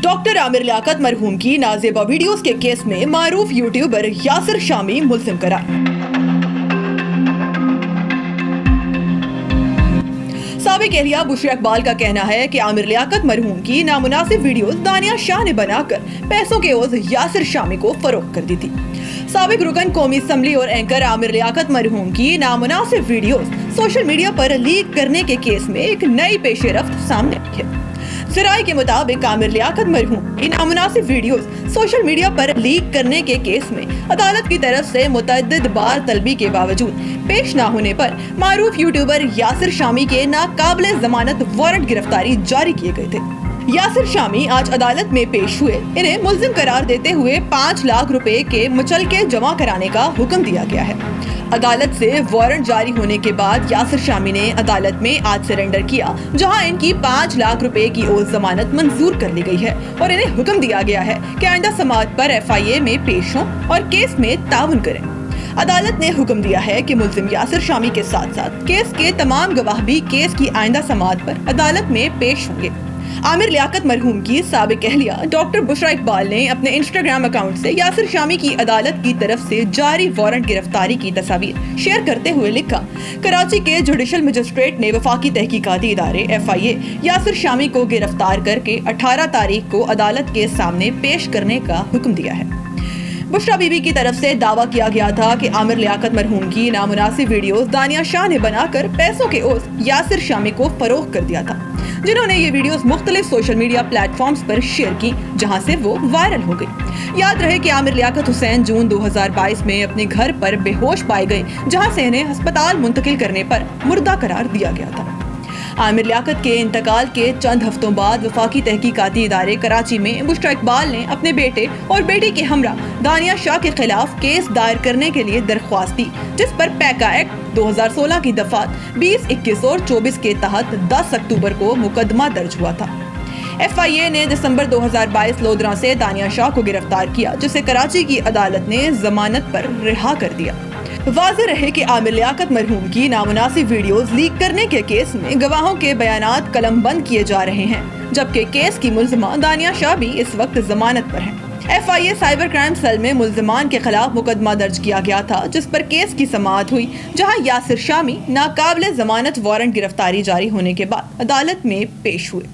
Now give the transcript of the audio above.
Doctor Aamir Liaquat मरहूम की नाजेबा videos के केस में मारूफ यूट्यूबर यासिर शामी मुल्जिम करार। साबिक एहलिया बुशरा इकबाल का कहना है कि आमिर लियाकत मरहूम की नामुनासिब वीडियोस दानिया शाह ने बनाकर पैसों के ओझ यासिर शामी को फरोख्त कर दी थी। साबिक रुकन कौमी असम्बली और एंकर आमिर लियाकत मरहूम की नामुनासिब वीडियोस सोशल मीडिया पर लीक करने के केस में एक नई पेशरफ्त सामने आई है। ज़राए के मुताबिक आमिर लियाकत मरहूम की नामुनासिब वीडियोस सोशल मीडिया पर लीक करने के केस में अदालत की तरफ से मुतअद्दिद बार तलबी के बावजूद पेश न होने पर मारूफ यूट्यूबर यासिर शामी के नाकाबिले जमानत वारंट गिरफ्तारी जारी किए गए थे। यासिर शामी आज अदालत में पेश हुए। इन्हें मुल्जिम करार देते हुए 5 लाख रुपए के मुचलके जमा कराने का हुक्म दिया गया है। अदालत से वारंट जारी होने के बाद यासिर शामी ने अदालत में आज सरेंडर किया, जहां इनकी 5 लाख रुपए की ओर जमानत मंजूर कर ली गई है और इन्हें हुक्म दिया गया है कि आइंदा समाअत पर FIA में पेश हों और केस में ताउन करें। अदालत ने हुक्म दिया है कि मुल्जिम यासिर शामी के साथ साथ केस के तमाम गवाह भी केस की आइंदा समाअत पर अदालत में पेश होंगे। आमिर लियाकत मरहूम की साबिक एहलिया डॉक्टर बुशरा इकबाल ने अपने इंस्टाग्राम अकाउंट से यासिर शामी की अदालत की तरफ से जारी वारंट गिरफ्तारी की तस्वीर शेयर करते हुए लिखा, कराची के जुडिशल मजिस्ट्रेट ने वफाकी तहकीकाती इदारे FIA यासिर शामी को गिरफ्तार करके 18 तारीख को अदालत के सामने पेश करने का हुक्म दिया है। बुशरा बीबी की तरफ से दावा किया गया था कि आमिर लियाकत मरहूम की नामुनासिब वीडियोस दानिया शाह ने बनाकर पैसों के ओझ यासिर शामी को फरोख्त कर दिया था, जिन्होंने ये वीडियोस मुख्तलिफ सोशल मीडिया प्लेटफॉर्म्स पर शेयर की, जहां से वो वायरल हो गई। याद रहे कि आमिर लियाकत हुसैन जून 2022 में अपने घर पर बेहोश पाए गए, जहां से इन्हें अस्पताल मुंतकिल करने पर मुर्दा करार दिया गया था। आमिर लियाकत के इंतकाल के चंद हफ्तों बाद वफाकी तहकीकाती इदारे कराची में बुशरा इकबाल ने अपने बेटे और बेटी के हमरा दानिया शाह के खिलाफ केस दायर करने के लिए दरख्वास्त दी, जिस पर पैका एक्ट 2016 की दफात 20, 21 और 24 के तहत 10 अक्टूबर को मुकदमा दर्ज हुआ था। FIA ने दिसंबर 2022 लोधरा से दानिया शाह को गिरफ्तार किया, जिसे कराची की अदालत ने जमानत पर रिहा कर दिया। वाज़ेह रहे कि आमिर लियाकत मरहूम की नामुनासिब वीडियोस लीक करने के केस में गवाहों के बयानात कलमबंद किए जा रहे हैं, जबकि केस की मुल्जिमा दानिया शाह भी इस वक्त जमानत पर है। FIA साइबर क्राइम सेल में मुल्जिमान के खिलाफ मुकदमा दर्ज किया गया था, जिस पर केस की समाअत हुई, जहां यासिर शामी नाकाबिले जमानत वारंट गिरफ्तारी जारी होने के बाद अदालत में पेश हुए।